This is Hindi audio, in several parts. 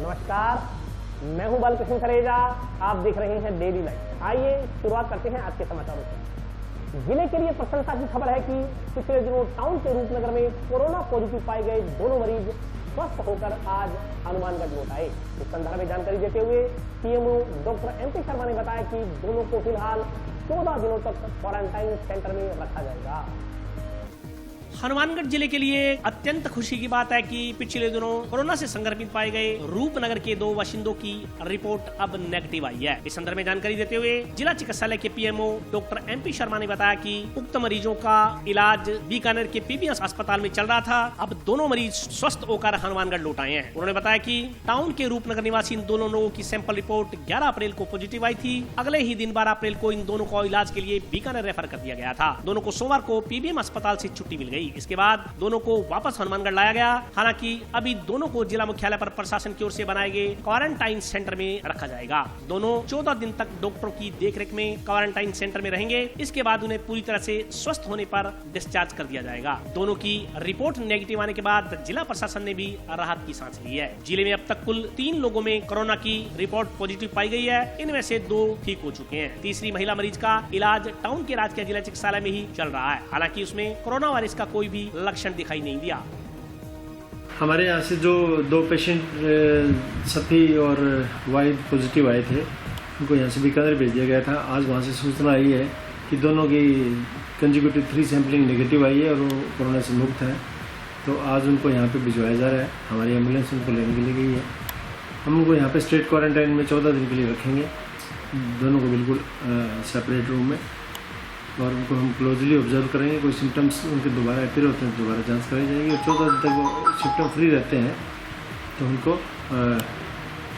नमस्कार, मैं हूं बालकृष्ण खरेजा। आप देख रहे हैं डेली लाइफ। आइए शुरुआत करते हैं आज के समाचारों से। जिले के लिए प्रसन्नता की खबर है कि पिछले दिनों टाउन के रूपनगर में कोरोना पॉजिटिव पाए गए दोनों मरीज स्वस्थ होकर आज हनुमानगढ़ लौट आए। इस संदर्भ में जानकारी देते हुए पीएमओ डॉक्टर MP शर्मा ने बताया कि दोनों को फिलहाल 14 दिनों तक क्वारंटाइन सेंटर में रखा जाएगा। हनुमानगढ़ जिले के लिए अत्यंत खुशी की बात है कि पिछले दिनों कोरोना से संक्रमित पाए गए रूपनगर के 2 बाशिंदों की रिपोर्ट अब नेगेटिव आई है। इस संदर्भ में जानकारी देते हुए जिला चिकित्सालय के पीएमओ डॉक्टर MP शर्मा ने बताया कि उक्त मरीजों का इलाज बीकानेर के PBS अस्पताल में चल रहा था। अब दोनों मरीज स्वस्थ होकर हनुमानगढ़ लौट आए हैं। उन्होंने बताया कि टाउन के रूपनगर निवासी इन दोनों लोगों की सैंपल रिपोर्ट 11 अप्रैल को पॉजिटिव आई थी। अगले ही दिन 12 अप्रैल को इन दोनों को इलाज के लिए बीकानेर रेफर कर दिया गया था। दोनों को सोमवार को PBM अस्पताल से छुट्टी मिल गई। इसके बाद दोनों को वापस हनुमानगढ़ लाया गया। हालांकि अभी दोनों को जिला मुख्यालय पर प्रशासन की ओर से बनाए गए क्वारंटाइन सेंटर में रखा जाएगा। दोनों 14 दिन तक डॉक्टरों की देखरेख में क्वारंटाइन सेंटर में रहेंगे। इसके बाद उन्हें पूरी तरह से स्वस्थ होने पर डिस्चार्ज कर दिया जाएगा। दोनों की रिपोर्ट नेगेटिव आने के बाद जिला प्रशासन ने भी राहत की सांस ली है। जिले में अब तक कुल 3 लोगों में कोरोना की रिपोर्ट पॉजिटिव पाई गई है। इनमें से 2 ठीक हो चुके हैं। तीसरी महिला मरीज का इलाज टाउन के राजकीय जिला चिकित्सालय में ही चल रहा है। हालांकि उसमें कोरोना वायरस का कोई भी लक्षण दिखाई नहीं दिया। हमारे यहाँ से जो 2 पेशेंट सफी और वाइड पॉजिटिव आए थे, उनको यहाँ से बीकानेर भेज दिया गया था। आज वहाँ से सूचना आई है कि दोनों की कंजिक्यूटिव 3 सैंपलिंग नेगेटिव आई है और वो कोरोना से मुक्त है। तो आज उनको यहाँ पे भिजवाया जा रहा है। हमारी एम्बुलेंस उनको लेने के लिए गई है। हम उनको यहाँ पे स्टेट क्वारंटाइन में 14 दिन के लिए रखेंगे, दोनों को बिल्कुल सेपरेट रूम में, और उनको हम क्लोजली ऑब्जर्व करेंगे। कोई सिम्टम्स उनके दोबारा अपीयर होते हैं तो दोबारा जांच कराई जाएगी। और 14 दिन तक वो सिम्टम फ्री रहते हैं तो उनको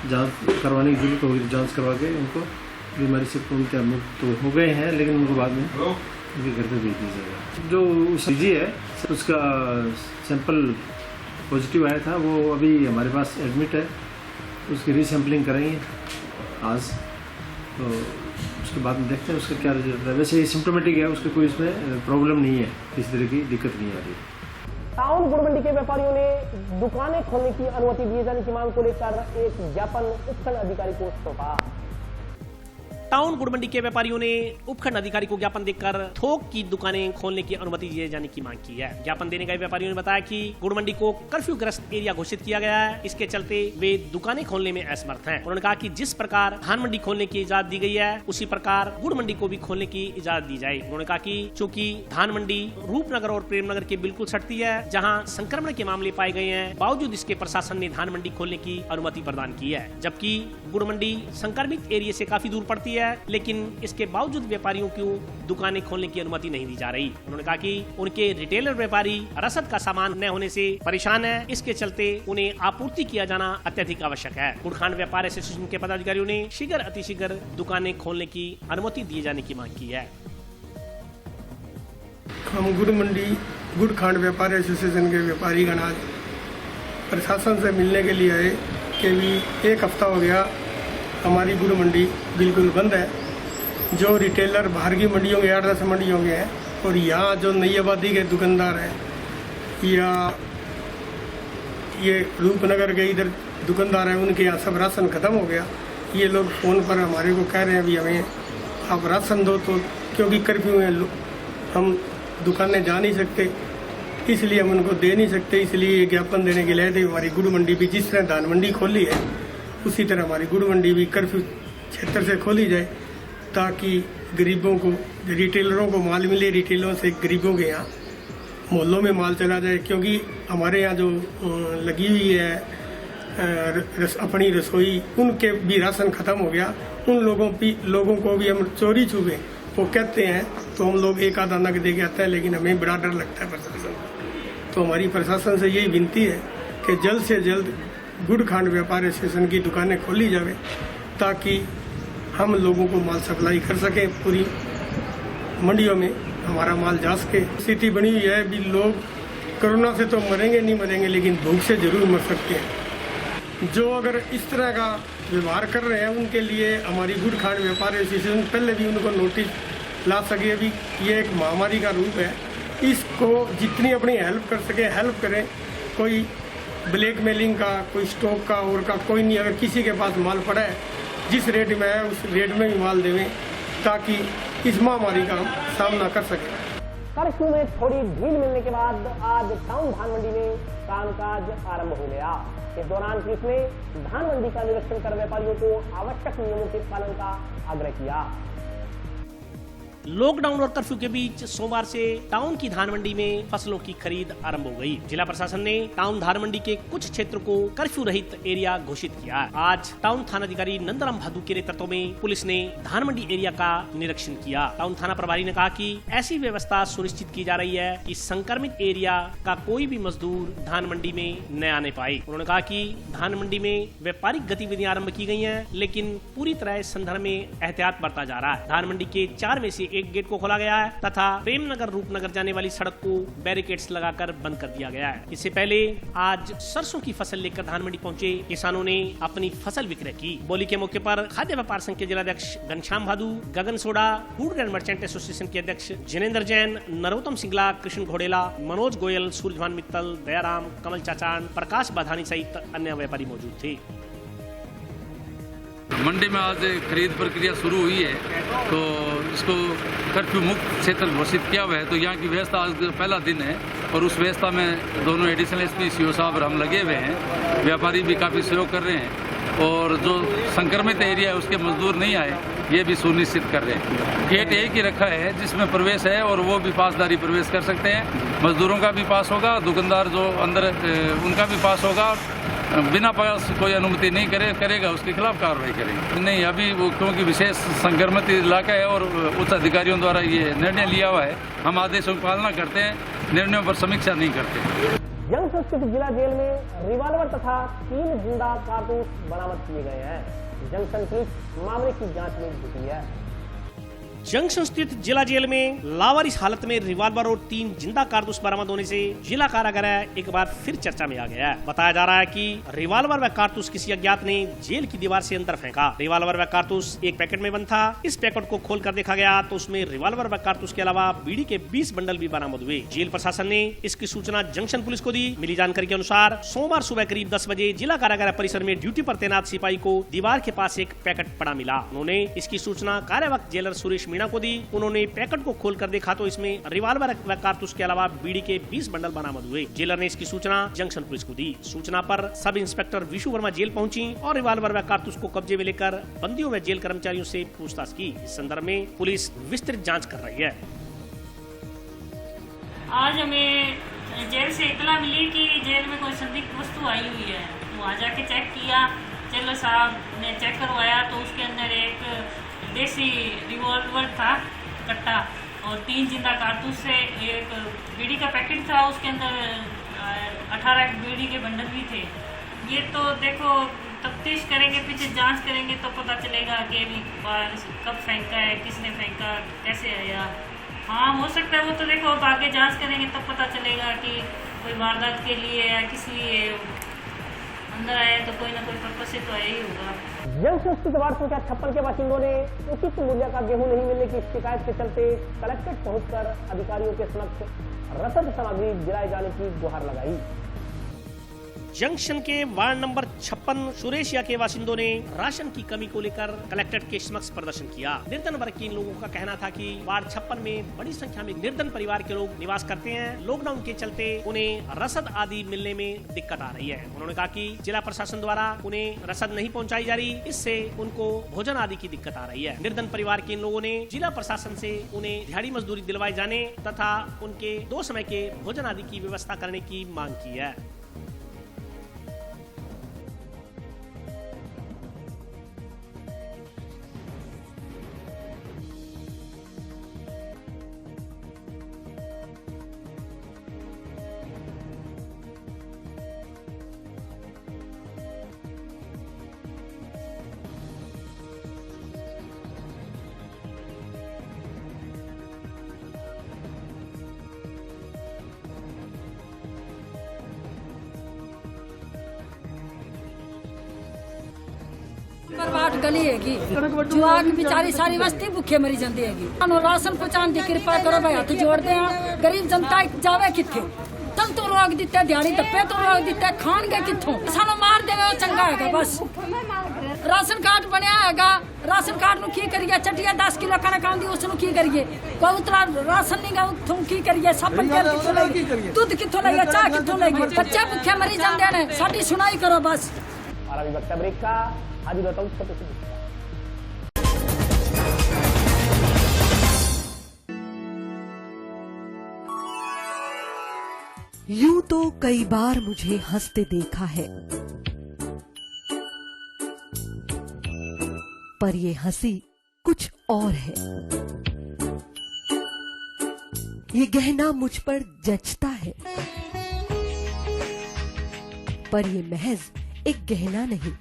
जांच करवाने की जरूरत होगी। जांच करवा के उनको बीमारी से पूर्णतः मुक्त तो हो गए हैं, लेकिन उनको बाद में उनके घर पे भेज दीजिएगा। जो सीजी है उसका सैंपल पॉजिटिव आया था, वो अभी हमारे पास एडमिट है। उसकी रीसैम्पलिंग करेंगे आज, तो उसके बाद में देखते हैं उसका क्या रिजल्ट है। वैसे सिम्टोमेटिक है, उसके कोई इसमें प्रॉब्लम नहीं है, किसी तरह की दिक्कत नहीं आ रही। टाउन गुड़ मंडी के व्यापारियों ने दुकानें खोलने की अनुमति दिए जाने की मांग को लेकर एक ज्ञापन उपखंड अधिकारी को सौंपा। टाउन गुड़ मंडी के व्यापारियों ने उपखंड अधिकारी को ज्ञापन देकर थोक की दुकानें खोलने की अनुमति दिए जाने की मांग की है। ज्ञापन देने गए व्यापारियों ने बताया कि गुड़ मंडी को कर्फ्यू ग्रस्त एरिया घोषित किया गया है। इसके चलते वे दुकानें खोलने में असमर्थ हैं। उन्होंने कहा कि जिस प्रकार धान मंडी खोलने की इजाजत दी गई है, उसी प्रकार गुड़ मंडी को भी खोलने की इजाजत दी जाए। उन्होंने कहा कि चूंकि धान मंडी रूपनगर और प्रेमनगर के बिल्कुल सटती है, जहाँ संक्रमण के मामले पाए गए हैं, बावजूद इसके प्रशासन ने धान मंडी खोलने की अनुमति प्रदान की है। जबकि गुड़ मंडी संक्रमित एरिया से काफी दूर पड़ती है, लेकिन इसके बावजूद व्यापारियों को दुकानें खोलने की अनुमति नहीं दी जा रही। उन्होंने कहा कि उनके रिटेलर व्यापारी रसद का सामान न होने से परेशान है। इसके चलते उन्हें आपूर्ति किया जाना अत्यधिक आवश्यक है। गुड़खांड व्यापार एसोसिएशन के पदाधिकारियों ने शीघ्र अतिशीघ्र दुकानें खोलने की अनुमति दिए जाने की मांग की है। हम गुड़ मंडी गुड़खांड व्यापार एसोसिएशन के व्यापारी गण आज प्रशासन से मिलने के लिए आए कि भी 1 हफ्ता हो गया हमारी गुड़ मंडी बिल्कुल बंद है। जो रिटेलर बाहर की मंडियों के 8-10 मंडियों के हैं, और यहाँ जो नई आबादी के दुकानदार हैं या ये रूपनगर के इधर दुकानदार हैं, उनके यहाँ सब राशन खत्म हो गया। ये लोग फ़ोन पर हमारे को कह रहे हैं भी हमें आप राशन दो, तो क्योंकि कर्फ्यू है हम दुकानें जा नहीं सकते, इसलिए हम उनको दे नहीं सकते। इसलिए ये ज्ञापन देने के लिए थे। हमारी गुड़ मंडी भी जिस तरह धान मंडी खोली है, उसी तरह हमारी गुड़ मंडी भी कर्फ्यू क्षेत्र से खोली जाए, ताकि गरीबों को, रिटेलरों को माल मिले, रिटेलरों से गरीबों के यहाँ मोहल्लों में माल चला जाए। क्योंकि हमारे यहाँ जो लगी हुई है अपनी रसोई, उनके भी राशन खत्म हो गया। उन लोगों को भी हम चोरी छुपे वो कहते हैं, तो हम लोग 1 आधा नग दे के आते हैं, लेकिन हमें बड़ा डर लगता है प्रशासन। तो हमारी प्रशासन से यही विनती है कि जल्द से जल्द गुड़खांड व्यापार एसोसिएशन की दुकानें खोली जावे, ताकि हम लोगों को माल सप्लाई कर सकें। पूरी मंडियों में हमारा माल जा सके। स्थिति बनी हुई है भी लोग कोरोना से तो मरेंगे नहीं मरेंगे, लेकिन भूख से जरूर मर सकते हैं। जो अगर इस तरह का व्यवहार कर रहे हैं, उनके लिए हमारी गुड़खांड व्यापार एसोसिएशन पहले भी उनको नोटिस ला सके। अभी ये एक महामारी का रूप है, इसको जितनी अपनी हेल्प कर सके हेल्प करें। कोई ब्लैकमेलिंग का, कोई स्टॉक का और का कोई नहीं। अगर किसी के पास माल पड़ा है, जिस रेट में है उस रेट में ही माल देवें, ताकि इस महामारी का हम सामना कर सकें। कर्फ्यू में थोड़ी ढील मिलने के बाद आज टाउन धान मंडी में कामकाज आरंभ हो गया। इस दौरान पुलिस ने धान मंडी का निरीक्षण कर व्यापारियों को आवश्यक नियमों के पालन का आग्रह किया। लॉकडाउन और कर्फ्यू के बीच सोमवार से टाउन की धान मंडी में फसलों की खरीद आरंभ हो गई। जिला प्रशासन ने टाउन धान मंडी के कुछ क्षेत्र को कर्फ्यू रहित एरिया घोषित किया। आज टाउन थाना अधिकारी नंदराम भादु के नेतृत्व में पुलिस ने धान मंडी एरिया का निरीक्षण किया। टाउन थाना प्रभारी ने कहा कि ऐसी व्यवस्था सुनिश्चित की जा रही है कि संक्रमित एरिया का कोई भी मजदूर धान मंडी में न आने पाए। उन्होंने कहा कि धान मंडी में व्यापारिक गतिविधियां आरंभ की गई हैं, लेकिन पूरी तरह इस संदर्भ में एहतियात बरता जा रहा है। धान मंडी के 4 में से एक गेट को खोला गया है तथा प्रेमनगर रूपनगर जाने वाली सड़क को बैरिकेड्स लगाकर बंद कर दिया गया है। इससे पहले आज सरसों की फसल लेकर धान मंडी पहुंचे किसानों ने अपनी फसल विक्रय की। बोली के मौके पर खाद्य व्यापार संघ के जिलाध्यक्ष Ghanshyam Bhadu, Gagan Soda, food and merchant association के अध्यक्ष जिनेंद्र जैन, नरोत्तम सिंगला, कृष्ण घोडेला, मनोज गोयल, सूरजभान मित्तल, दयाराम, कमल चाचान, प्रकाश बाधानी सहित अन्य व्यापारी मौजूद थे। मंडी में आज खरीद प्रक्रिया शुरू हुई है, तो इसको कर्फ्यू मुक्त क्षेत्र घोषित किया हुआ है। तो यहाँ की व्यवस्था आज पहला दिन है और उस व्यवस्था में दोनों एडिशनल एसपी सीओ साहब और हम लगे हुए हैं। व्यापारी भी काफ़ी सहयोग कर रहे हैं और जो संक्रमित एरिया है उसके मजदूर नहीं आए, ये भी सुनिश्चित कर रहे हैं। गेट एक ही रखा है जिसमें प्रवेश है और वो भी पासदारी प्रवेश कर सकते हैं। मजदूरों का भी पास होगा, दुकानदार जो अंदर उनका भी पास होगा। बिना पास कोई अनुमति नहीं करेगा उसके खिलाफ कार्रवाई करेंगे। नहीं, अभी वो क्योंकि विशेष संक्रमित इलाका है और उच्च अधिकारियों द्वारा ये निर्णय लिया हुआ है। हम आदेशों की पालना करते हैं, निर्णयों पर समीक्षा नहीं करते। जंक्शन स्थित जिला जेल में रिवाल्वर तथा 3 जिंदा कारतूस बरामद किए गए हैं। जंक्शन पुलिस मामले की जांच में जुटी है। जंक्शन स्थित जिला जेल में लावारिस हालत में रिवाल्वर और 3 जिंदा कारतूस बरामद होने से जिला कारागार एक बार फिर चर्चा में आ गया है। बताया जा रहा है कि रिवाल्वर व कारतूस किसी अज्ञात ने जेल की दीवार से अंदर फेंका। रिवाल्वर व कारतूस एक पैकेट में बंद था। इस पैकेट को खोलकर देखा गया तो उसमें रिवाल्वर व कारतूस के अलावा बीड़ी के 20 बंडल भी बरामद हुए। जेल प्रशासन ने इसकी सूचना जंक्शन पुलिस को दी। मिली जानकारी के अनुसार सोमवार सुबह करीब 10 बजे जिला कारागार परिसर में ड्यूटी पर तैनात सिपाही को दीवार के पास एक पैकेट पड़ा मिला। उन्होंने इसकी सूचना कार्यवाहक जेलर सुरेश मीणा को दी। उन्होंने पैकेट को खोलकर देखा तो इसमें रिवाल्वर व कारतूस के अलावा बीड़ी के 20 बंडल बरामद हुए। जेलर ने इसकी सूचना जंक्शन पुलिस को दी। सूचना पर sub inspector Vishu Verma jail पहुंची और रिवाल्वर व कारतूस को कब्जे में लेकर बंदियों व जेल कर्मचारियों से पूछताछ की। इस संदर्भ में पुलिस विस्तृत जांच कर रही है। आज हमें जेल से इतला मिली कि जेल में कोई संदिग्ध वस्तु आई हुई है। वहाँ जाके चेक किया, जेलर साहब ने चेक करवाया तो उसके अंदर एक देसी रिवॉल्वर था कट्टा और 3 जिंदा कारतूस से एक बीड़ी का पैकेट था। उसके अंदर 18 बीड़ी के बंडल भी थे। ये तो देखो तफ्तीश करेंगे, पीछे जांच करेंगे तो पता चलेगा कि कब फेंका है, किसने फेंका, कैसे आया। हाँ, हो सकता है वो तो देखो अब आगे जांच करेंगे तब पता चलेगा कि कोई वारदात के लिए या किस लिए अंदर आया, तो कोई ना कोई पर्पस से तो आया ही होगा। जंक्शन स्थित वार्ड संख्या 56 के बाशिंदों ने उचित मूल्य का गेहूं नहीं मिलने की शिकायत के चलते कलेक्ट्रेट पहुंचकर अधिकारियों के समक्ष रसद सामग्री गिराए जाने की गुहार लगाई। जंक्शन के वार्ड नंबर 56 सुरेशिया के बासिंदों ने राशन की कमी को लेकर कलेक्ट्रेट के समक्ष प्रदर्शन किया। निर्धन वर्ग के इन लोगों का कहना था कि वार्ड 56 में बड़ी संख्या में निर्धन परिवार के लोग निवास करते हैं। लॉकडाउन के चलते उन्हें रसद आदि मिलने में दिक्कत आ रही है। उन्होंने कहा कि जिला प्रशासन द्वारा उन्हें रसद नहीं पहुंचाई जा रही, इससे उनको भोजन आदि की दिक्कत आ रही है। निर्धन परिवार के इन लोगों ने जिला प्रशासन से उन्हें दिहाड़ी मजदूरी दिलवाए जाने तथा उनके 2 समय के भोजन आदि की व्यवस्था करने की मांग की है। बर्बाद गली हैगी, जुआ की बेचारी सारी बस्ती भूखे मरी जाती हैगी। राशन पहुंचाने की कृपा करो भाई, हाथ जोड़ते हैं। गरीब जनता जावे किथे, तन तो रोक दिते दिहाड़ी दप्पे तो रोक दिते खान के किथों सानू मार देवे चंगा है बस। राशन कार्ड बनया हैगा, राशन कार्ड नु की करिए, चटिया 10 किलो कणक आंदी उस नु की करिए, कोई उतरा राशन नहीं गा उथों की करिए, साबन किथों लगे, दूध किथों लगे, चाय किथों लगे, बच्चे भूखे मरी जांदे ने, साडी सुनाई करो बस। और अभी वक्त ब्रेक का, आज बताऊं छोटे से यूं तो कई बार मुझे हंसते देखा है, पर ये हंसी कुछ और है। ये गहना मुझ पर जचता है, पर ये महज एक गहना नहीं,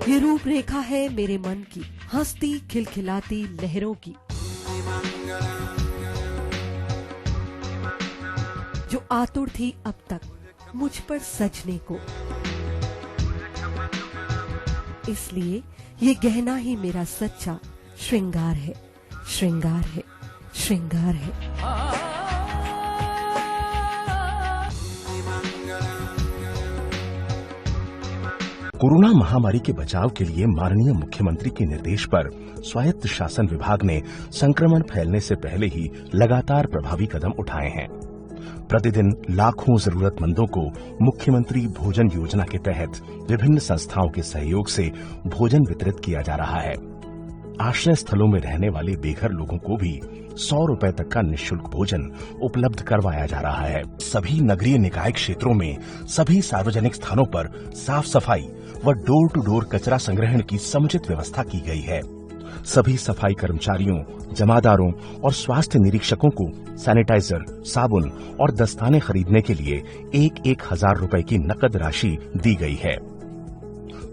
ये रूपरेखा है मेरे मन की, हंसती खिलखिलाती लहरों की, जो आतुर थी अब तक मुझ पर सजने को। इसलिए ये गहना ही मेरा सच्चा श्रृंगार है, श्रृंगार है, श्रृंगार है। कोरोना महामारी के बचाव के लिए माननीय मुख्यमंत्री के निर्देश पर स्वायत्त शासन विभाग ने संक्रमण फैलने से पहले ही लगातार प्रभावी कदम उठाए हैं। प्रतिदिन लाखों जरूरतमंदों को मुख्यमंत्री भोजन योजना के तहत विभिन्न संस्थाओं के सहयोग से भोजन वितरित किया जा रहा है। आश्रय स्थलों में रहने वाले बेघर लोगों को भी 100 रुपए तक का निःशुल्क भोजन उपलब्ध करवाया जा रहा है। सभी नगरीय निकाय क्षेत्रों में सभी सार्वजनिक स्थानों पर साफ सफाई व डोर टू डोर कचरा संग्रहण की समुचित व्यवस्था की गई है। सभी सफाई कर्मचारियों, जमादारों और स्वास्थ्य निरीक्षकों को सैनिटाइजर, साबुन और दस्ताने खरीदने के लिए 1,000 रुपए की नकद राशि दी गई है।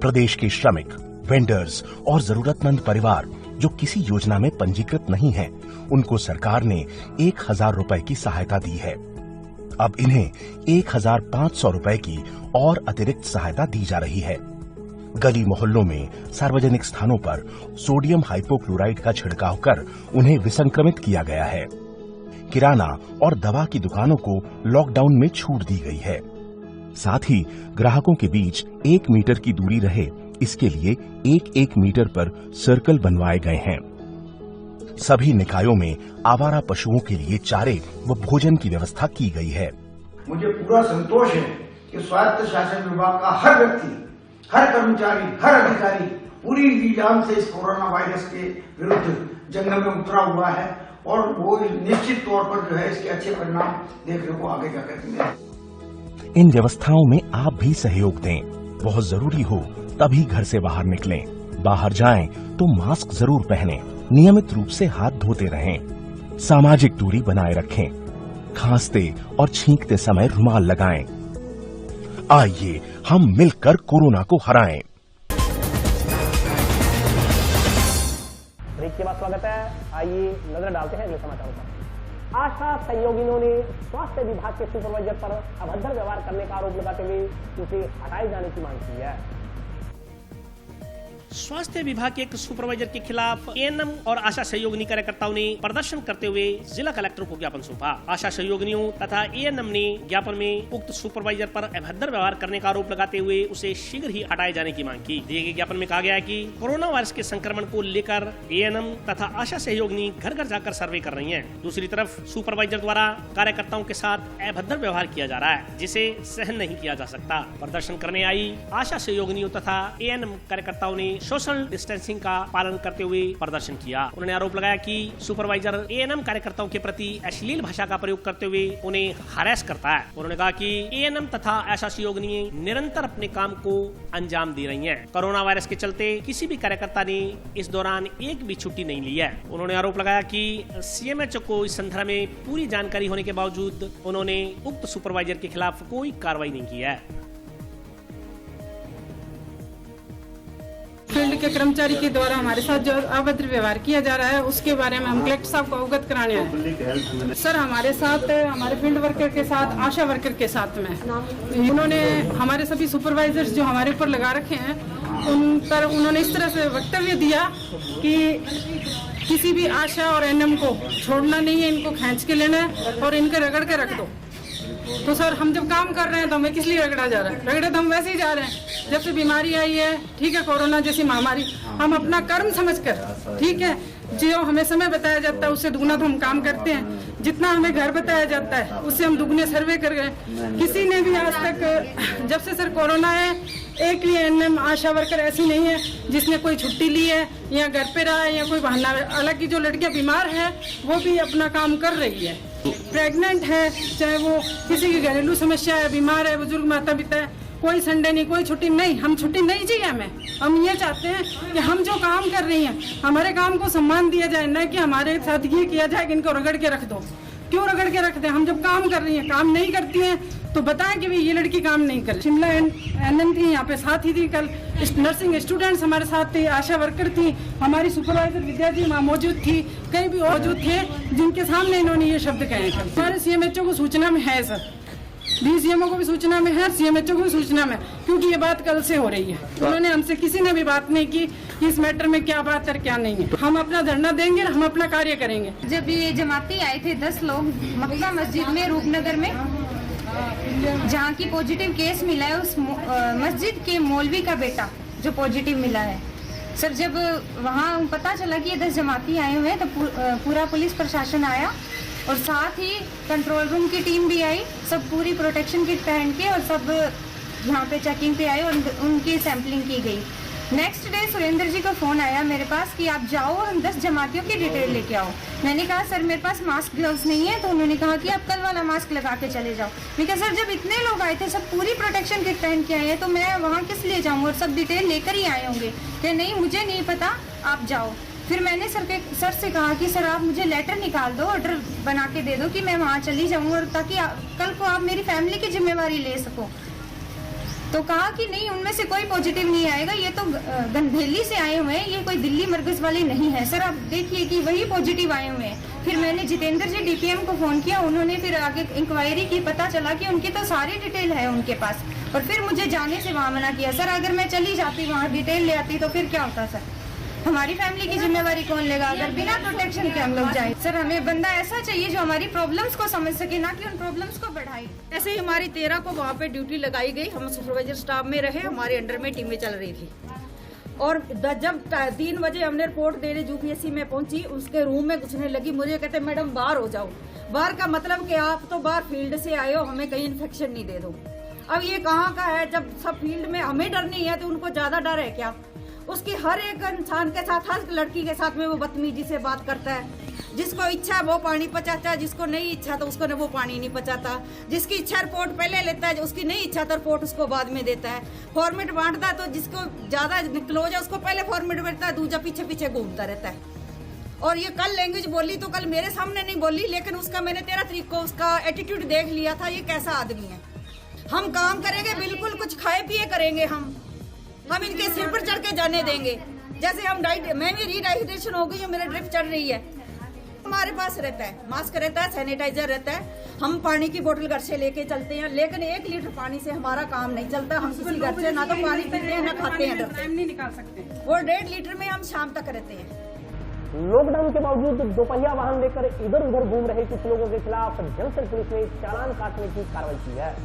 प्रदेश के श्रमिक, वेंडर्स और जरूरतमंद परिवार जो किसी योजना में पंजीकृत नहीं हैं, उनको सरकार ने 1,000 रुपए की सहायता दी है। अब इन्हें 1,500 रुपए की और अतिरिक्त सहायता दी जा रही है। गली मोहल्लों में सार्वजनिक स्थानों पर सोडियम हाइपोक्लोराइड का छिड़काव कर उन्हें विसंक्रमित किया गया है। किराना और दवा की दुकानों को लॉकडाउन में छूट दी गई है। साथ ही ग्राहकों के बीच 1 मीटर की दूरी रहे, इसके लिए 1-1 मीटर पर सर्कल बनवाए गए हैं। सभी निकायों में आवारा पशुओं के लिए चारे व भोजन की व्यवस्था की गई है। मुझे पूरा संतोष है कि स्वायत्त शासन विभाग का हर व्यक्ति, हर कर्मचारी, हर अधिकारी पूरी जी-जान से इस कोरोना वायरस के विरुद्ध जंग में उतरा हुआ है और वो निश्चित तौर पर जो है इसके अच्छे परिणाम देखने को आगे जाकर मिलेंगे। इन व्यवस्थाओं में आप भी सहयोग दें। बहुत जरूरी हो तभी घर से बाहर निकलें। बाहर जाएं तो मास्क जरूर पहनें। नियमित रूप से हाथ धोते रहें। सामाजिक दूरी बनाए रखें। खांसते और छींकते समय रुमाल लगाएं। आइए हम मिलकर कोरोना को हराएं। ब्रेक के बाद स्वागत है। आइए नजर डालते हैं अगले समाचारों पर। आशा सहयोगियों ने स्वास्थ्य विभाग के सुपरवाइजर पर अभद्र व्यवहार करने का आरोप लगाते हुए उसे हटाए जाने की मांग की है। स्वास्थ्य विभाग के एक सुपरवाइजर के खिलाफ एएनएम और आशा सहयोगिनी कार्यकर्ताओं ने प्रदर्शन करते हुए जिला कलेक्टर को ज्ञापन सौंपा। आशा सहयोगिनियों तथा एएनएम ने ज्ञापन में उक्त सुपरवाइजर पर अभद्र व्यवहार करने का आरोप लगाते हुए उसे शीघ्र ही हटाए जाने की मांग की। दिए गए ज्ञापन में कहा गया है कि कोरोना वायरस के संक्रमण को लेकर एएनएम तथा आशा सहयोगिनी घर घर जाकर सर्वे कर रही है। दूसरी तरफ सुपरवाइजर द्वारा कार्यकर्ताओं के साथ अभद्र व्यवहार किया जा रहा है, जिसे सहन नहीं किया जा सकता। प्रदर्शन करने आई आशा सहयोगिनियों तथा एएनएम कार्यकर्ताओं ने सोशल डिस्टेंसिंग का पालन करते हुए प्रदर्शन किया। उन्होंने आरोप लगाया कि सुपरवाइजर एएनएम कार्यकर्ताओं के प्रति अश्लील भाषा का प्रयोग करते हुए उन्हें हरास करता है। उन्होंने कहा कि एएनएम तथा आशा सहयोगिनी निरंतर अपने काम को अंजाम दे रही हैं। कोरोना वायरस के चलते किसी भी कार्यकर्ता ने इस दौरान एक भी छुट्टी नहीं ली है। उन्होंने आरोप लगाया कि सीएमएचओ को इस संदर्भ में पूरी जानकारी होने के बावजूद उन्होंने उक्त सुपरवाइजर के खिलाफ कोई कार्रवाई नहीं की है। फील्ड के कर्मचारी के द्वारा हमारे साथ जो अभद्र व्यवहार किया जा रहा है उसके बारे में हम कलेक्टर साहब को अवगत कराने आए। सर हमारे साथ, हमारे फील्ड वर्कर के साथ, आशा वर्कर के साथ में उन्होंने हमारे सभी सुपरवाइजर्स जो हमारे ऊपर लगा रखे हैं उन पर उन्होंने इस तरह से वक्तव्य दिया कि किसी भी आशा और एनएम को छोड़ना नहीं है, इनको खींच के लेना है और इनको रगड़ के रख दो। तो सर हम जब काम कर रहे हैं तो हमें किस लिए रगड़ा जा रहा है? रगड़े तो हम वैसे ही जा रहे हैं। जब से बीमारी आई है, ठीक है, कोरोना जैसी महामारी, हम अपना कर्म समझकर, ठीक है, जो हमें समय बताया जाता है उससे दुगना तो हम काम करते हैं। जितना हमें घर बताया जाता है उससे हम दुगने सर्वे कर गए। किसी ने भी आज तक, जब से सर कोरोना है, एक भी एनएम आशा वर्कर ऐसी नहीं है जिसने कोई छुट्टी ली है या घर पे रहा है या कोई बहाना। हालांकि जो लड़कियां बीमार है वो भी अपना काम कर रही है, प्रेग्नेंट है, चाहे वो किसी की घरेलू समस्या है, बीमार है, बुजुर्ग माता पिता है, कोई संडे नहीं, कोई छुट्टी नहीं। हम छुट्टी नहीं चाहिए हमें। हम ये चाहते हैं कि हम जो काम कर रही हैं हमारे काम को सम्मान दिया जाए, ना कि हमारे साथ ये किया जाए कि इनको रगड़ के रख दो। क्यों रगड़ के रखते हैं? हम जब काम कर रही हैं, काम नहीं करती हैं तो बताएं कि भाई ये लड़की काम नहीं कर। शिमला एनएम थी, यहाँ पे साथ ही थी, कल नर्सिंग स्टूडेंट्स हमारे साथ थे, आशा वर्कर थी, हमारी सुपरवाइजर विद्या जी वहाँ मौजूद थी, कई भी मौजूद थे जिनके सामने इन्होंने ये शब्द कहे। हमारे सीएमएचओ को सूचना में है सर, डीसीएमओ को भी सूचना में है, सीएमएचओ को भी सूचना में, क्योंकि ये बात कल से हो रही है। उन्होंने हमसे किसी ने भी बात नहीं की कि इस मैटर में क्या बात है क्या नहीं है। हम अपना धरना देंगे, हम अपना कार्य करेंगे। जब ये जमाती आए थे 10 लोग मक्का मस्जिद में रूपनगर में, जहाँ की पॉजिटिव केस मिला है, उस मस्जिद के मौलवी का बेटा जो पॉजिटिव मिला है सर, जब वहाँ पता चला कि ये 10 जमाती आए हुए हैं तो पूरा पुलिस प्रशासन आया और साथ ही कंट्रोल रूम की टीम भी आई, सब पूरी प्रोटेक्शन किट पहन के, और सब यहाँ पे चेकिंग पे आए और उनकी सैंपलिंग की गई। नेक्स्ट डे सुरेंद्र जी का फ़ोन आया मेरे पास कि आप जाओ और 10 जमातियों की डिटेल लेके आओ। मैंने कहा सर मेरे पास मास्क ग्लव्स नहीं है, तो उन्होंने कहा कि आप कल वाला मास्क लगा के चले जाओ। मैं कहा सर जब इतने लोग आए थे, सब पूरी प्रोटेक्शन किट पहन के आए हैं, तो मैं वहाँ किस लिए जाऊँ, और सब डिटेल लेकर ही आए होंगे। कि नहीं मुझे नहीं पता, आप जाओ। फिर मैंने सर से कहा कि सर आप मुझे लेटर निकाल दो, ऑर्डर बना के दे दो कि मैं वहाँ चली जाऊँ, और ताकि कल को आप मेरी फैमिली की जिम्मेवारी ले सको। तो कहा कि नहीं उनमें से कोई पॉजिटिव नहीं आएगा, ये तो गंधेली से आए हुए हैं, ये कोई दिल्ली मरकज वाले नहीं है। सर आप देखिए कि वही पॉजिटिव आए हुए हैं। फिर मैंने जितेंद्र जी डीपीएम को फ़ोन किया, उन्होंने फिर आगे इंक्वायरी की, पता चला कि उनकी तो सारी डिटेल है उनके पास, और फिर मुझे जाने से वहाँ मना किया। सर अगर मैं चली जाती वहाँ डिटेल ले आती तो फिर क्या होता सर? हमारी फैमिली की जिम्मेवारी कौन लेगा अगर बिना प्रोटेक्शन के हम लोग जाए? सर हमें बंदा ऐसा चाहिए जो हमारी प्रॉब्लम्स को समझ सके, ना कि उन प्रॉब्लम्स को बढ़ाए। ऐसे ही हमारी 13 को वहाँ पे ड्यूटी लगाई गई, हम सुपरवाइजर स्टाफ में रहे, हमारे अंडर में टीमें चल रही थी। और जब 3 बजे हमने रिपोर्ट देने यूपीएससी में पहुंची, उसके रूम में घुसने लगी, मुझे कहते मैडम बाहर हो जाओ। बाहर का मतलब कि आप तो बाहर फील्ड से आए हो, हमें कहीं इन्फेक्शन नहीं दे दो। अब ये कहाँ का है? जब सब फील्ड में हमें डर नहीं है तो उनको ज्यादा डर है क्या? उसकी हर एक इंसान के साथ, हर लड़की के साथ में वो बदतमीजी से बात करता है। जिसको इच्छा वो पानी पचाता है, जिसको नहीं इच्छा तो उसको वो पानी नहीं पचाता। जिसकी इच्छा रिपोर्ट पहले लेता है, उसकी नहीं इच्छा तो रिपोर्ट उसको बाद में देता है। फॉर्मेट बांटता है तो जिसको ज्यादा क्लोज है उसको पहले फॉर्मेट देता है, दूसरा पीछे पीछे घूमता रहता है। और ये कल लैंग्वेज बोली तो कल मेरे सामने नहीं बोली, लेकिन उसका मैंने 13 तारीख को उसका एटीट्यूड देख लिया था, ये कैसा आदमी है। हम काम करेंगे, बिल्कुल कुछ खाए पिए करेंगे, हम इनके सिर पर चढ़ के जाने देंगे। जैसे हम मैं भी रीडाइड्रेशन हो गई है, मेरा ड्रिप चढ़ रही है। हमारे पास रहता है मास्क, रहता है सैनिटाइजर, रहता है। हम पानी की बोतल घर से लेके चलते हैं, लेकिन 1 लीटर पानी से हमारा काम नहीं चलता। हम किसी घर से ना तो पानी पीते हैं ना खाते हैं, टाइम नहीं निकाल सकते। और 1.5 लीटर में हम शाम तक रहते हैं। लॉकडाउन के बावजूद दोपहिया वाहन लेकर इधर उधर घूम रहे कुछ लोगों के खिलाफ जंक्शन पुलिस ने चालान काटने की कार्रवाई की है।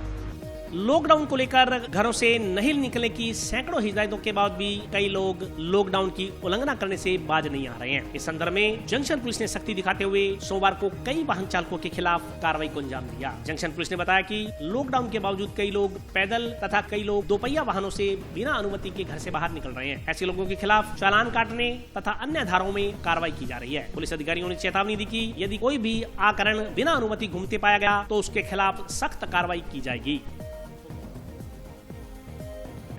लॉकडाउन को लेकर घरों से नहीं निकलने की सैकड़ों हिदायतों के बाद भी कई लोग लॉकडाउन की उल्लंघना करने से बाज नहीं आ रहे हैं। इस संदर्भ में जंक्शन पुलिस ने सख्ती दिखाते हुए सोमवार को कई वाहन चालकों के खिलाफ कार्रवाई को अंजाम दिया। जंक्शन पुलिस ने बताया कि लॉकडाउन के बावजूद कई लोग पैदल तथा कई लोग दोपहिया वाहनों से बिना अनुमति के घर से बाहर निकल रहे हैं। ऐसे लोगों के खिलाफ चालान काटने तथा अन्य धाराओं में कार्रवाई की जा रही है। पुलिस अधिकारियों ने चेतावनी दी कि यदि कोई भी आकरण बिना अनुमति घूमते पाया गया तो उसके खिलाफ सख्त कार्रवाई की जाएगी।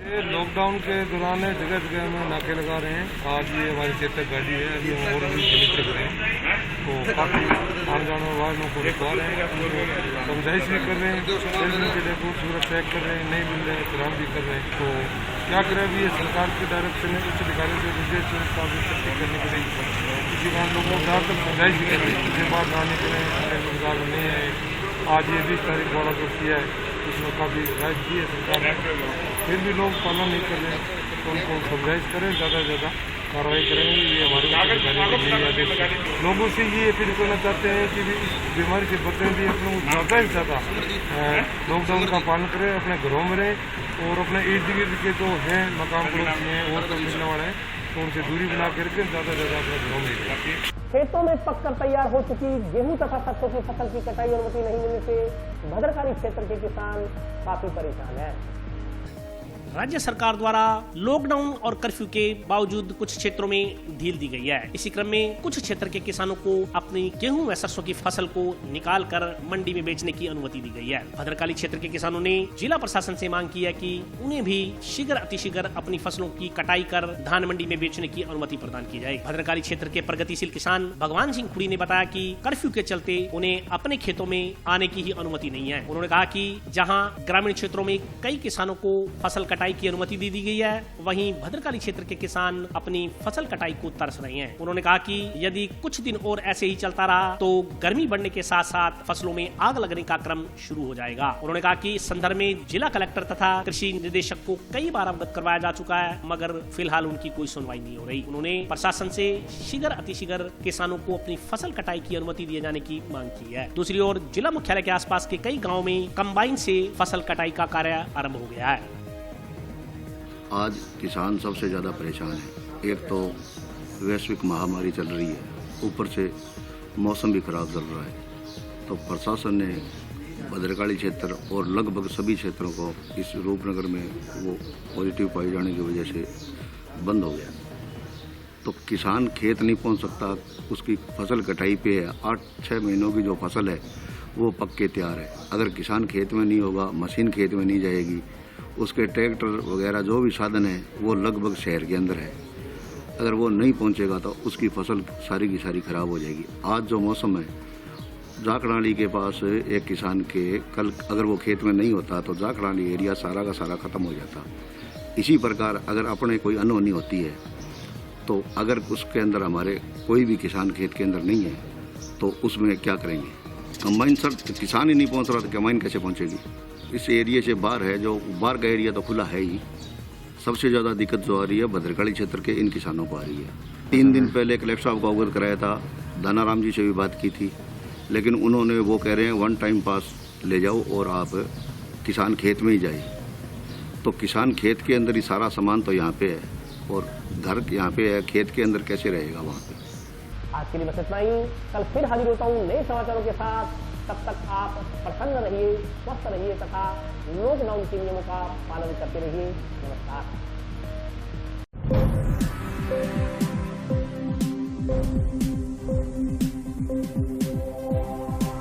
लॉकडाउन के दौरान जगह जगह में नाके लगा रहे हैं। आज ये हमारी चेतक गाड़ी है, अभी हम और भी चल रहे हैं, तो काफ़ी आने जाने वालों को रुकवा रहे हैं, उनको समझाइश भी कर रहे हैं, के लिए खूब सूरत चेक कर रहे हैं, नहीं मिल रहे हैं चलान भी कर रहे हैं। तो क्या करें, अभी ये सरकार के डायरेक्शन है, उच्च अधिकारियों से विशेष सख्ती करने के लिए किसी बार लोगों को तक समझाइश भी कर रहे हैं, इसके बाद ना निकलें, रोजगार नहीं है। आज ये 20 तारीख वाला जो किया है उसमें काफ़ी राइट दी है सरकार ने, फिर भी लोग पालन नहीं कर रहे हैं, तो उनको समझाइश करें ज़्यादा से ज़्यादा कार्रवाई करेंगे। ये हमारे लोगों से ये अपील करना चाहते हैं कि इस बीमारी से बचने के लिए अपने ज़्यादा से ज़्यादा लॉकडाउन का पालन करें, अपने घरों में रहें और अपने इर्द गिर्द के जो हैं मकान पड़ोसी हैं और तो मिलने वाले हैं तो उनसे दूरी बना करके ज़्यादा से ज़्यादा अपने घरों में रहें। खेतों में पककर तैयार हो चुकी गेहूं तथा सरसों की फसल की कटाई अनुमति नहीं मिलने से भद्रकाली क्षेत्र के किसान काफी परेशान हैं। राज्य सरकार द्वारा लॉकडाउन और कर्फ्यू के बावजूद कुछ क्षेत्रों में ढील दी गई है। इसी क्रम में कुछ क्षेत्र के किसानों को अपनी गेहूं व सरसों की फसल को निकाल कर मंडी में बेचने की अनुमति दी गई है। भद्रकाली क्षेत्र के किसानों ने जिला प्रशासन से मांग की है कि उन्हें भी शीघ्र अतिशीघ्र अपनी फसलों की कटाई कर धान मंडी में बेचने की अनुमति प्रदान की जाए। भद्रकाली क्षेत्र के प्रगतिशील किसान भगवान सिंह खुड़ी ने बताया कि कर्फ्यू के चलते उन्हें अपने खेतों में आने की ही अनुमति नहीं है। उन्होंने कहा कि जहाँ ग्रामीण क्षेत्रों में कई किसानों को फसल कटाई की अनुमति दी गई है, वहीं भद्रकाली क्षेत्र के किसान अपनी फसल कटाई को तरस रहे हैं। उन्होंने कहा कि यदि कुछ दिन और ऐसे ही चलता रहा तो गर्मी बढ़ने के साथ साथ फसलों में आग लगने का क्रम शुरू हो जाएगा। उन्होंने कहा कि इस संदर्भ में जिला कलेक्टर तथा कृषि निदेशक को कई बार अवगत करवाया जा चुका है, मगर फिलहाल उनकी कोई सुनवाई नहीं हो रही। उन्होंने प्रशासन से शीघ्र अतिशीघ्र किसानों को अपनी फसल कटाई की अनुमति दिए जाने की मांग की है। दूसरी ओर जिला मुख्यालय के आसपास के कई गाँव में कंबाइन से फसल कटाई का कार्य आरम्भ हो गया है। आज किसान सबसे ज़्यादा परेशान है। एक तो वैश्विक महामारी चल रही है, ऊपर से मौसम भी खराब चल रहा है, तो प्रशासन ने भद्रकाली क्षेत्र और लगभग सभी क्षेत्रों को इस रूपनगर में वो पॉजिटिव पाए जाने की वजह से बंद हो गया। तो किसान खेत नहीं पहुंच सकता, उसकी फसल कटाई पे है। 8-6 महीनों की जो फसल है वो पक के तैयार है। अगर किसान खेत में नहीं होगा, मशीन खेत में नहीं जाएगी, उसके ट्रैक्टर वगैरह जो भी साधन है वो लगभग शहर के अंदर है, अगर वो नहीं पहुंचेगा तो उसकी फसल सारी की सारी खराब हो जाएगी। आज जो मौसम है, जाखड़ाली के पास एक किसान के कल अगर वो खेत में नहीं होता तो जाखड़ाली एरिया सारा का सारा ख़त्म हो जाता। इसी प्रकार अगर अपने कोई अनहोनी होती है तो अगर उसके अंदर हमारे कोई भी किसान खेत के अंदर नहीं है तो उसमें क्या करेंगे। कंबाइन सर किसान ही नहीं पहुँच रहा तो कंबाइन कैसे पहुँचेगी। इस एरिया से बाहर है, जो बाहर का एरिया तो खुला है ही। सबसे ज़्यादा दिक्कत जो आ रही है भद्रकाली क्षेत्र के इन किसानों को आ रही है। 3 दिन पहले कलेक्टर साहब को अवगत कराया था, दानाराम जी से भी बात की थी, लेकिन उन्होंने वो कह रहे हैं 1 टाइम पास ले जाओ और आप किसान खेत में ही जाए। तो किसान खेत के अंदर ही सारा सामान तो यहाँ पे है और घर यहाँ पे है, खेत के अंदर कैसे रहेगा वहाँ पे। आज के लिए बस इतना ही। कल फिर हाजिर होता हूँ नए समाचारों के साथ। तब तक आप प्रसन्न रहिए, स्वस्थ रहिए तथा लॉकडाउन के नियमों का पालन करते रहिए। नमस्कार।